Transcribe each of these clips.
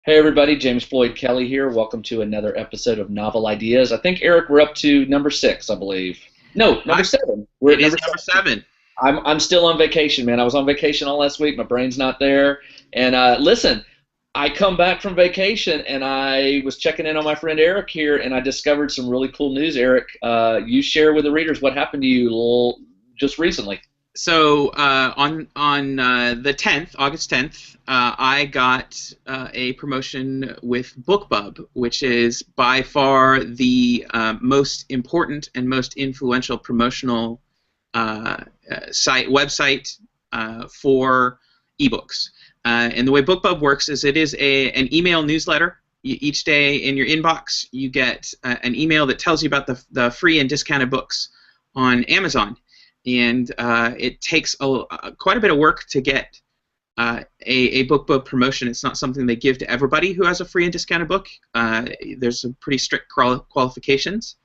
Hey everybody, James Floyd Kelly here. Welcome to another episode of Novel Ideas. I think Eric, we're up to number six, I believe. No, number I, seven. We're it at is number number seven. 7. I'm still on vacation, man. I was on vacation all last week. My brain's not there. And listen, I come back from vacation and I was checking in on my friend Eric here, and I discovered some really cool news. Eric, you share with the readers what happened to you just recently. So on the 10th, August 10th, I got a promotion with BookBub, which is by far the most important and most influential promotional website for ebooks. And the way BookBub works is it is an email newsletter. Each day in your inbox, you get an email that tells you about the free and discounted books on Amazon. And it takes quite a bit of work to get a BookBub promotion. It's not something they give to everybody who has a free and discounted book. There's some pretty strict qualifications,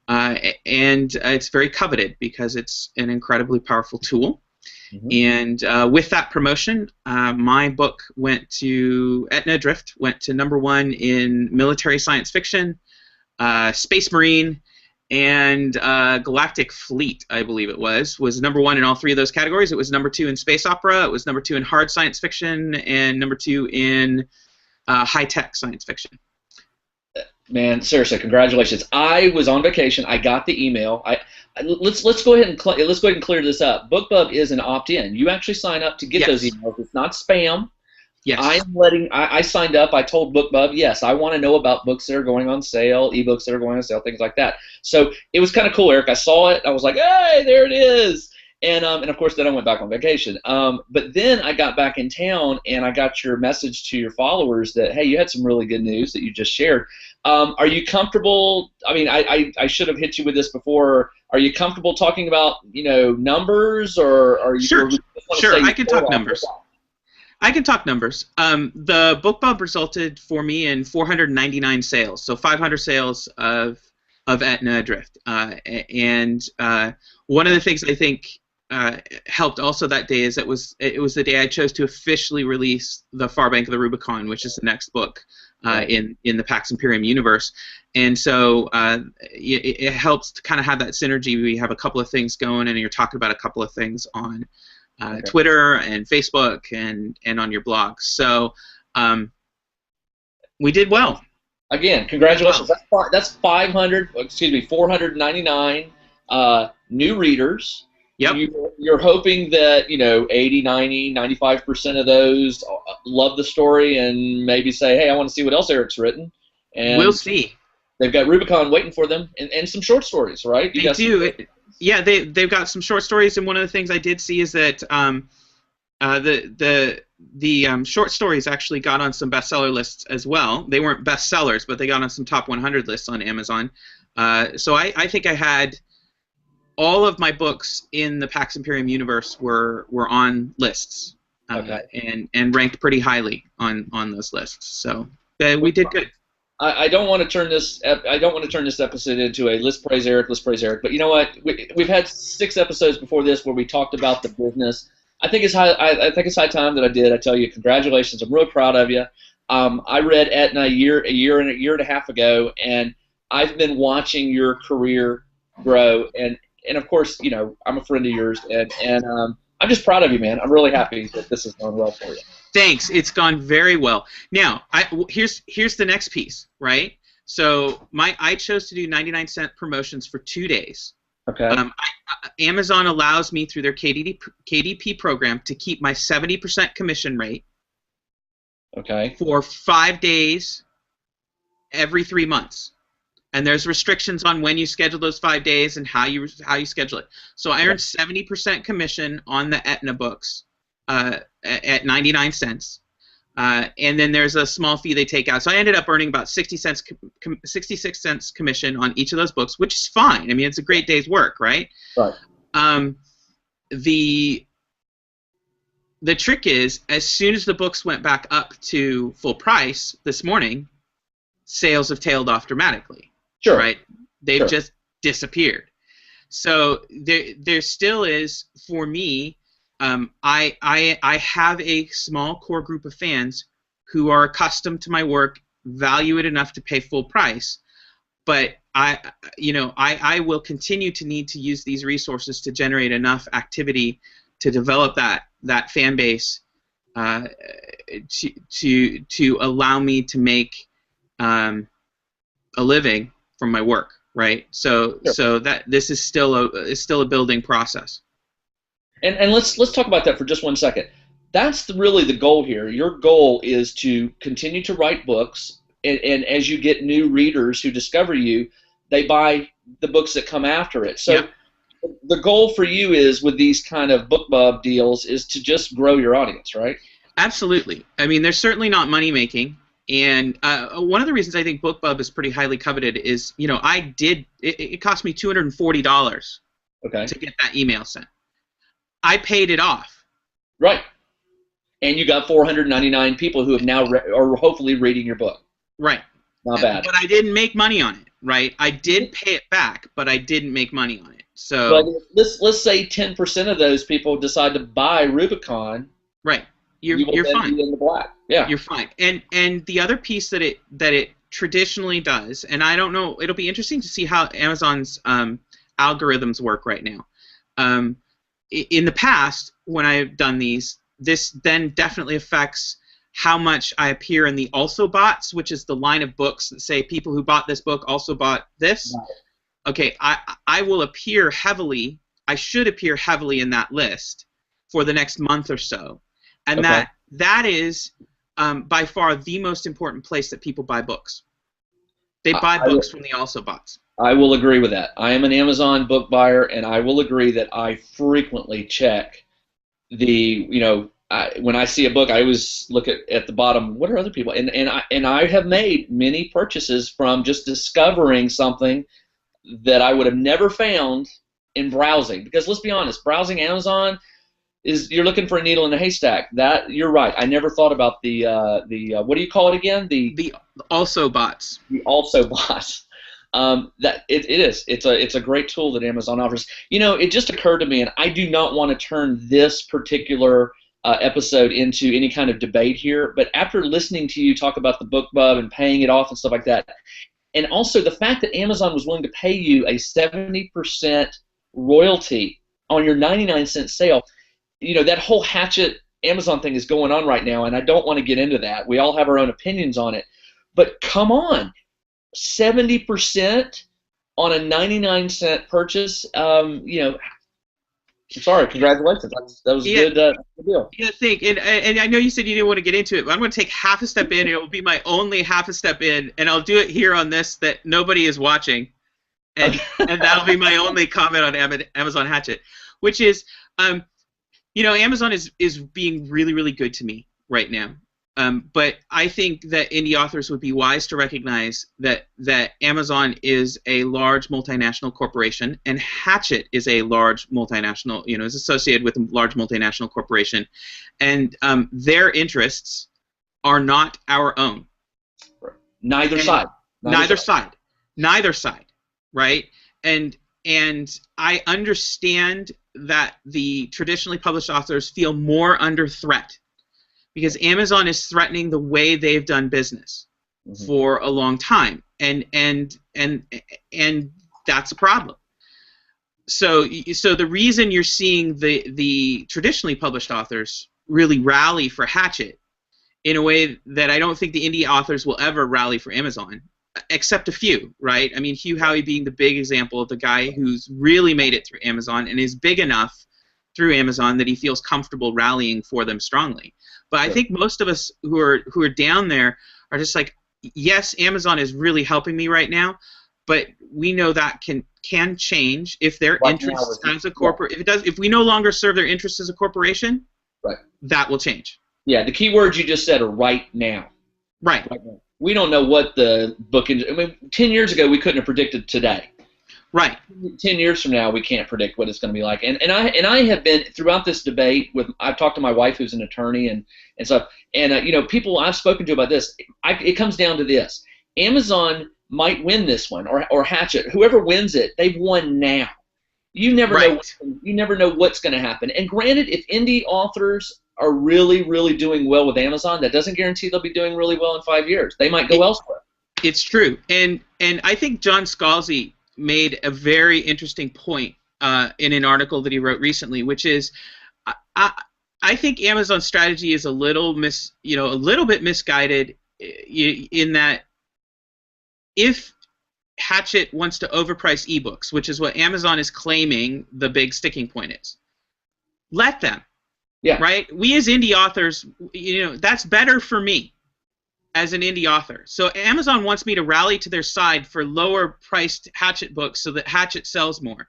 and it's very coveted because it's an incredibly powerful tool. Mm-hmm. And with that promotion, my book went to Etna Adrift, went to #1 in military science fiction, Space Marine, and Galactic Fleet, I believe it was #1 in all three of those categories. It was #2 in space opera, it was #2 in hard science fiction, and #2 in high-tech science fiction. Man, seriously, congratulations! I was on vacation. I got the email. Let's go ahead and clear this up. BookBub is an opt-in. You actually sign up to get those Yes. emails. It's not spam. Yes. I signed up. I told BookBub, yes, I want to know about books that are going on sale, ebooks that are going on sale, things like that. So it was kind of cool, Eric. I saw it. I was like, hey, there it is. And of course, then I went back on vacation. But then I got back in town, and I got your message to your followers that, hey, you had some really good news that you just shared. Are you comfortable? I mean, I should have hit you with this before. Are you comfortable talking about, numbers, or are you? Or Sure. we just want to Sure. say I can talk numbers. I can talk numbers. The BookBub resulted for me in 499 sales, so 500 sales of Etna Adrift. And one of the things I think helped also that day is it was the day I chose to officially release The Far Bank of the Rubicon, which is the next book in the Pax Imperium universe. And so it helps to kind of have that synergy. We have a couple of things going, and you're talking about a couple of things on Okay. Twitter and Facebook and on your blog. So we did well. Again, We did congratulations. well. That's 500. Excuse me, 499 new readers. Yep. You're hoping that 80, 90, 95% of those love the story and maybe say, hey, I want to see what else Eric's written. We'll And see. they've got Rubicon waiting for them, and some short stories, right? You They got some. do. Yeah, they've got some short stories, and one of the things I did see is that the short stories actually got on some bestseller lists as well. They weren't bestsellers, but they got on some top 100 lists on Amazon. So I think I had all of my books in the Pax Imperium universe were on lists, Okay. and ranked pretty highly on those lists. So we did good. I don't want to turn this. I don't want to turn this episode into a let's praise Eric, let's praise Eric. But you know what? We've had 6 episodes before this where we talked about the business. I think it's high. I think it's high time that I did. I tell you, congratulations. I'm really proud of you. I read Etna a year and a half ago, and I've been watching your career grow. And of course, I'm a friend of yours, and I'm just proud of you, man. I'm really happy that this has gone well for you. Thanks. It's gone very well. Now, here's the next piece, right? So I chose to do 99-cent promotions for 2 days. Okay. Amazon allows me through their KDP program to keep my 70% commission rate Okay. for 5 days every 3 months. And there's restrictions on when you schedule those 5 days and how you schedule it. So I earned 70% commission on the Etna books at 99 cents. And then there's a small fee they take out. So I ended up earning about 66 cents commission on each of those books, which is fine. I mean, it's a great day's work, right? Right. The trick is, as soon as the books went back up to full price this morning, sales have tailed off dramatically. Sure. Right? They've Sure. just disappeared. So there still is, for me, I have a small core group of fans who are accustomed to my work value it enough to pay full price, but I will continue to need to use these resources to generate enough activity to develop that fan base to allow me to make a living from my work, right? So Sure. so that this is still a building process. And let's talk about that for just 1 second. That's really the goal here. Your goal is to continue to write books, and as you get new readers who discover you, they buy the books that come after it. So Yeah. the goal for you is, with these kind of BookBub deals, is to just grow your audience, right? Absolutely. I mean, they're certainly not money making, and one of the reasons I think BookBub is pretty highly coveted is, it cost me $240 Okay. to get that email sent. I paid it off. Right. And you got 499 people who have now are hopefully reading your book. Right. Not bad. But I didn't make money on it, right? I did pay it back, but I didn't make money on it. So. But let's say 10% of those people decide to buy Rubicon. Right. You're then fine. Be in the black. Yeah. You're fine. And the other piece that it traditionally does, and I don't know, it'll be interesting to see how Amazon's algorithms work right now. In the past, when I've done these, this then definitely affects how much I appear in the also bots, which is the line of books that say people who bought this book also bought this. Right. Okay, I will appear heavily. I should appear heavily in that list for the next month or so, and Okay. that is by far the most important place that people buy books. They buy books from the also bots. I will agree with that. I am an Amazon book buyer, and I will agree that I frequently check when I see a book, I always look at the bottom. What are other people? And I have made many purchases from just discovering something that I would have never found in browsing. Because let's be honest, browsing Amazon you're looking for a needle in a haystack. That you're right. I never thought about the what do you call it again? The also bots. The also bots. That it is. It's a great tool that Amazon offers. It just occurred to me, and I do not want to turn this particular episode into any kind of debate here, but after listening to you talk about the BookBub and paying it off and stuff like that, and also the fact that Amazon was willing to pay you a 70% royalty on your 99-cent sale, that whole Hatchet Amazon thing is going on right now, and I don't want to get into that. We all have our own opinions on it, but come on. 70% on a 99-cent purchase. Sorry, congratulations. That was a good deal. Yeah, and I know you said you didn't want to get into it, but I'm going to take half a step in. It will be my only half a step in, and I'll do it here on this that nobody is watching, and that'll be my only comment on Amazon Hatchet, which is, Amazon is being really, really good to me right now. But I think that indie authors would be wise to recognize that Amazon is a large multinational corporation, and Hatchet is a large multinational, is associated with a large multinational corporation, and their interests are not our own. Neither side, right? And I understand that the traditionally published authors feel more under threat, because Amazon is threatening the way they've done business for a long time, and that's a problem. So the reason you're seeing the traditionally published authors really rally for Hatchet in a way that I don't think the indie authors will ever rally for Amazon, except a few, right? I mean, Hugh Howey being the big example of the guy who's really made it through Amazon and is big enough through Amazon that he feels comfortable rallying for them strongly. But I think most of us who are down there are just like, yes, Amazon is really helping me right now, but we know that can change if their interests as a corporate. If we no longer serve their interests as a corporation, right, that will change. Yeah, the key words you just said are right now. Right. We don't know what the book. 10 years ago we couldn't have predicted today. Right. 10 years from now, we can't predict what it's going to be like. And I have been throughout this debate with. I've talked to my wife, who's an attorney, and stuff. And people I've spoken to about this. It comes down to this: Amazon might win this one, or Hatchet. Whoever wins it, they've won now. You never know. You never know what's going to happen. And granted, if indie authors are really, really doing well with Amazon, that doesn't guarantee they'll be doing really well in 5 years. They might go elsewhere. It's true, and I think John Scalzi made a very interesting point in an article that he wrote recently, which is, I think Amazon's strategy is a little bit misguided in that if Hachette wants to overprice ebooks, which is what Amazon is claiming the big sticking point is, let them. Yeah. Right? We as indie authors, that's better for me as an indie author. So Amazon wants me to rally to their side for lower priced Hachette books so that Hachette sells more.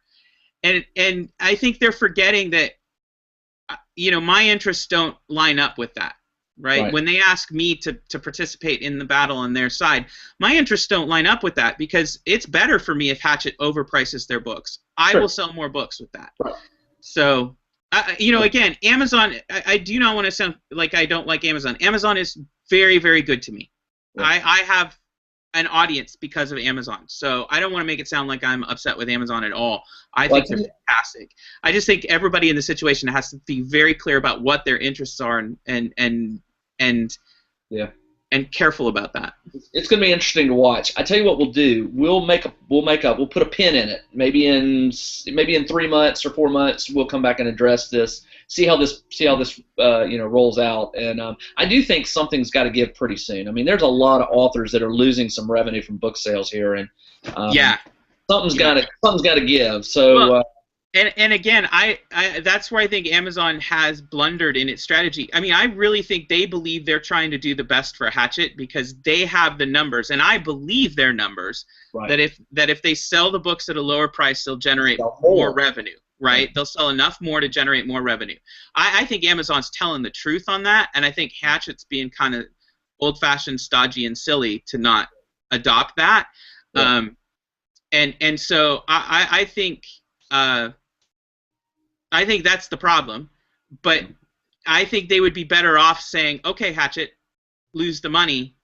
And I think they're forgetting that my interests don't line up with that. Right? When they ask me to participate in the battle on their side, my interests don't line up with that, because it's better for me if Hachette overprices their books. I will sell more books with that. Right. So, again, Amazon, I do not want to sound like I don't like Amazon. Amazon is very, very good to me. Yeah. I have an audience because of Amazon, so I don't want to make it sound like I'm upset with Amazon at all. I think they're fantastic. I just think everybody in the situation has to be very clear about what their interests are and careful about that. It's going to be interesting to watch. I tell you what we'll do. We'll put a pin in it. Maybe in 3 months or 4 months, we'll come back and address this. See how this rolls out. And I do think something's got to give pretty soon. I mean, there's a lot of authors that are losing some revenue from book sales here, and something's got to give. So. Well, And again, I that's where I think Amazon has blundered in its strategy. I mean, I really think they believe they're trying to do the best for Hachette because they have the numbers, and I believe their numbers that if they sell the books at a lower price, they'll generate more revenue. Right? Yeah. They'll sell enough more to generate more revenue. I think Amazon's telling the truth on that, and I think Hachette's being kind of old-fashioned, stodgy, and silly to not adopt that. Yeah. And so I think. I think that's the problem, but I think they would be better off saying, "Okay, Hachette, lose the money.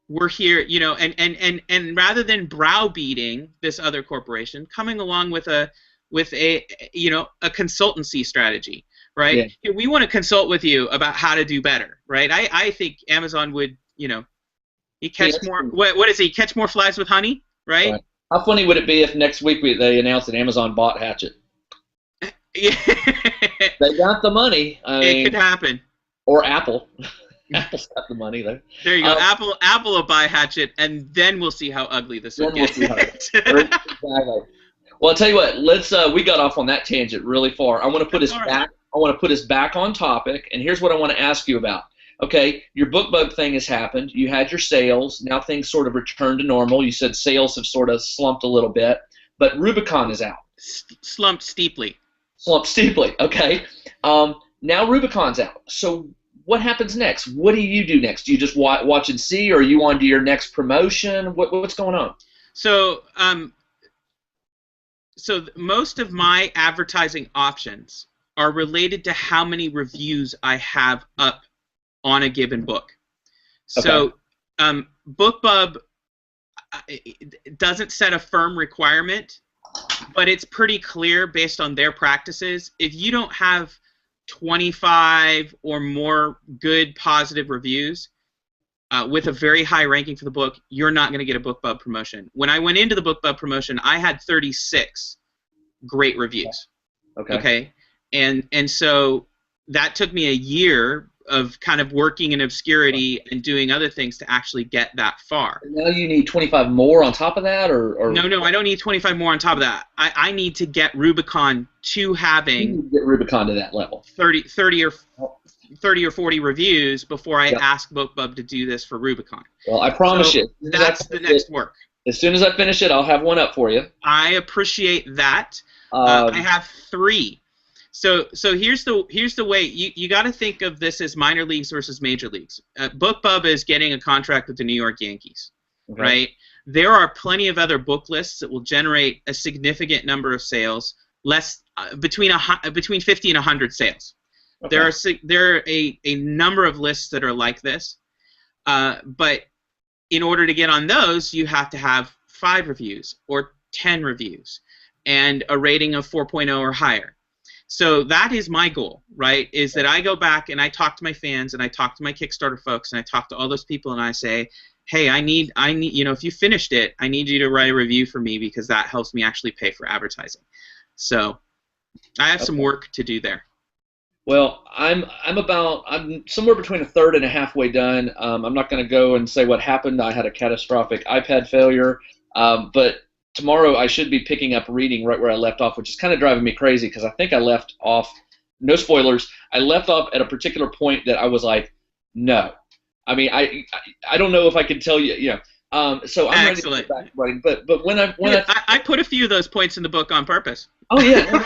We're here," and rather than browbeating this other corporation, coming along with a consultancy strategy, right? Yeah. Here, we want to consult with you about how to do better, right? I think Amazon would, he catch more. What is he? Catch more flies with honey, right? How funny would it be if next week they announced that Amazon bought Hachette? Yeah. They got the money. It could happen. Or Apple. Apple's got the money there. There you go. Apple will buy Hachette, and then we'll see how ugly this will get. Exactly. Well, I'll tell you what. Let's. We got off on that tangent really far. I want to put us back. I want to put us back on topic, and here's what I want to ask you about. Okay, your BookBub thing has happened. You had your sales. Now things sort of returned to normal. You said sales have sort of slumped a little bit, but Rubicon is out. Slumped steeply. Slumped steeply. Okay. Now Rubicon's out. So what happens next? What do you do next? Do you just watch and see, or are you on to your next promotion? What's going on? So most of my advertising options are related to how many reviews I have up on a given book. So BookBub doesn't set a firm requirement, but it's pretty clear based on their practices. If you don't have 25 or more good positive reviews with a very high ranking for the book, you're not going to get a BookBub promotion. When I went into the BookBub promotion, I had 36 great reviews. Okay. And so that took me a year of kind of working in obscurity and doing other things to actually get that far. And now you need 25 more on top of that, or no, I don't need 25 more on top of that. I need to get Rubicon to having get Rubicon to that level. 30 or 40 reviews before I ask BookBub to do this for Rubicon. Well, I promise you, that's the next work. As soon as I finish it, I'll have one up for you. I appreciate that. I have 3. So here's the way you got to think of this as minor leagues versus major leagues. BookBub is getting a contract with the New York Yankees, right? There are plenty of other book lists that will generate a significant number of sales, between 50 and 100 sales. Okay. There are a number of lists that are like this, but in order to get on those, you have to have 5 reviews or 10 reviews and a rating of 4.0 or higher. So that is my goal, right? Is that I go back and I talk to my fans and I talk to my Kickstarter folks and I talk to all those people and I say, hey, I need, if you finished it, I need you to write a review for me because that helps me actually pay for advertising. So I have some work to do there. Well, I'm somewhere between a third and a halfway done. I'm not going to go and say what happened. I had a catastrophic iPad failure, but tomorrow I should be picking up reading right where I left off, which is kind of driving me crazy because I think I left off. No spoilers. I left off at a particular point that I was like, no. I mean, I don't know if I could tell you. So I'm ready to get back to writing. But when I put a few of those points in the book on purpose. Oh yeah.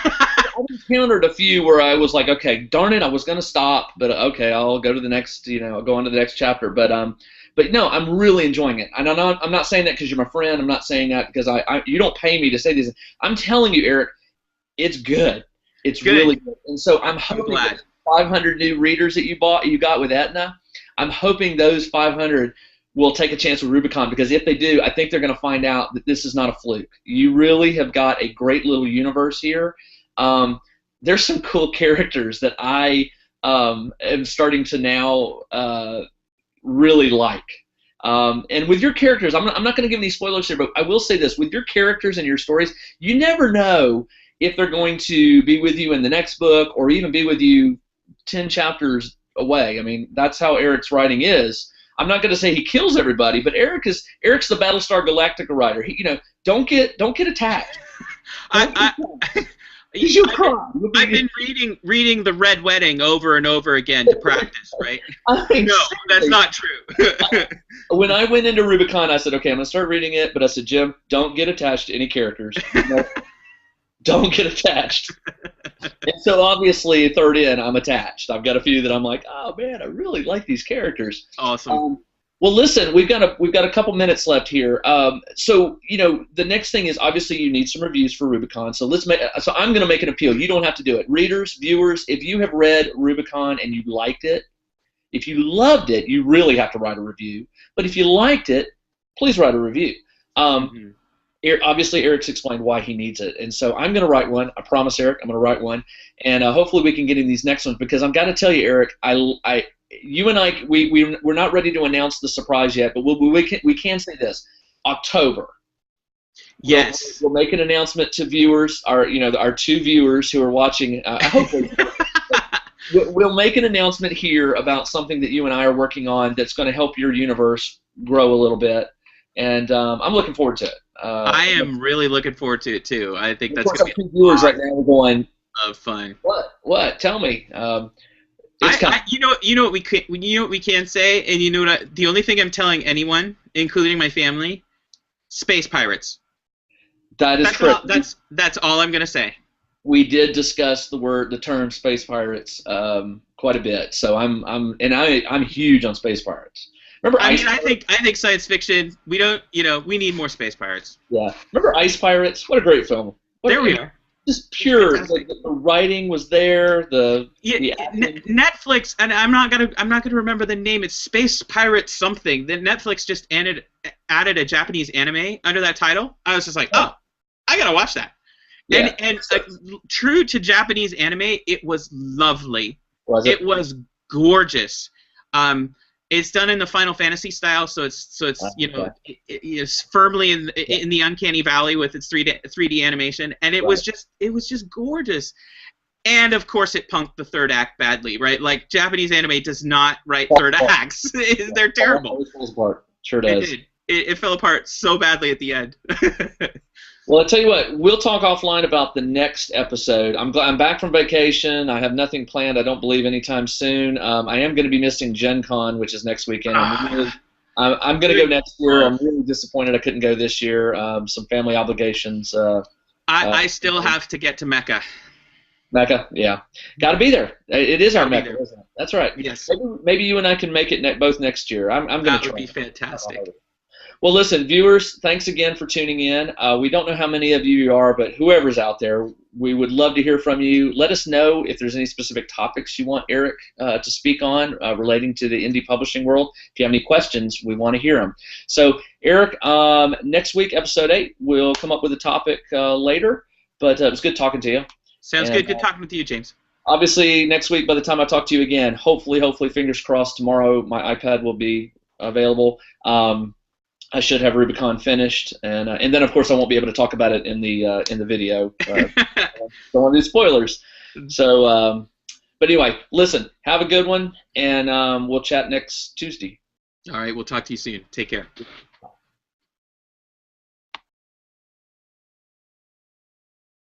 I've encountered a few where I was like, okay, darn it, I was going to stop, but okay, I'll go to the next, I'll go on to the next chapter. But no, I'm really enjoying it. And I'm not saying that because you're my friend. I'm not saying that because you don't pay me to say these. I'm telling you, Eric, it's good. It's good. Really good. And so I'm hoping that 500 new readers that you got with Aetna, I'm hoping those 500 will take a chance with Rubicon, because if they do, I think they're going to find out that this is not a fluke. You really have got a great little universe here. There's some cool characters that I am starting to now really like. And with your characters, I'm not going to give any spoilers here, but I will say this. With your characters and your stories, you never know if they're going to be with you in the next book or even be with you 10 chapters away. I mean, that's how Eric's writing is. I'm not going to say he kills everybody, but Eric's the Battlestar Galactica writer. Don't get attached. I've been reading The Red Wedding over and over again to practice, right? No, that's not true. When I went into Rubicon, I said, okay, I'm going to start reading it, but I said, Jim, don't get attached to any characters. Don't get attached. And so obviously, third in, I'm attached. I've got a few that I'm like, oh man, I really like these characters. Awesome. Well, listen, we've got a couple minutes left here. So the next thing is obviously you need some reviews for Rubicon. So I'm going to make an appeal. You don't have to do it. Readers, viewers, if you have read Rubicon and you liked it, if you loved it, you really have to write a review. But if you liked it, please write a review. Obviously, Eric's explained why he needs it, and so I'm going to write one. I promise, Eric, I'm going to write one, and hopefully we can get in these next ones, because I've got to tell you, Eric, you and I, we're not ready to announce the surprise yet, but we can say this: October. Yes. We'll make an announcement to viewers, our two viewers who are watching. Hopefully, we'll make an announcement here about something that you and I are working on that's going to help your universe grow a little bit, and I'm looking forward to it. I am really looking forward to it too. I think that's going to be viewers right now. We're going of fun. What? Tell me. You know what we can say, and you know what? The only thing I'm telling anyone, including my family, space pirates. That's correct. That's all I'm gonna say. We did discuss the term space pirates quite a bit. So I'm huge on space pirates. Remember I think science fiction. We need more space pirates. Yeah. Remember Ice Pirates? What a great film. There we are. Just pure. The writing was there. Netflix, and I'm not gonna remember the name. It's Space Pirate something. Then Netflix just added a Japanese anime under that title. I was just like, oh, I gotta watch that. Yeah. And true to Japanese anime, it was lovely. It was gorgeous. It's done in the Final Fantasy style, so it's it's firmly in the uncanny valley with its 3D animation, and it was just gorgeous. And of course, it punked the third act badly, right? Like Japanese anime does not write third acts; they're terrible. It falls apart. Sure does. It fell apart so badly at the end. Well, I'll tell you what, we'll talk offline about the next episode. I'm back from vacation. I have nothing planned, I don't believe, anytime soon. I am going to be missing Gen Con, which is next weekend. I'm going to go next year. I'm really disappointed I couldn't go this year. Some family obligations. I still have to get to Mecca. Mecca, yeah. Got to be there. It is our Mecca, isn't it? That's right. Yes. Maybe you and I can make it both next year. I'm going to try. That would be fantastic. Well, listen, viewers, thanks again for tuning in. We don't know how many of you are, but whoever's out there, we would love to hear from you. Let us know if there's any specific topics you want Eric to speak on relating to the indie publishing world. If you have any questions, we want to hear them. So, Eric, next week, episode 8, we'll come up with a topic later, but it was good talking to you. Sounds And good. Good talking with you, James. obviously, next week, by the time I talk to you again, hopefully, fingers crossed, tomorrow my iPad will be available. I should have Rubicon finished, and then of course I won't be able to talk about it in the video. Don't want to do spoilers. So, but anyway, listen, have a good one, and we'll chat next Tuesday. All right, we'll talk to you soon. Take care.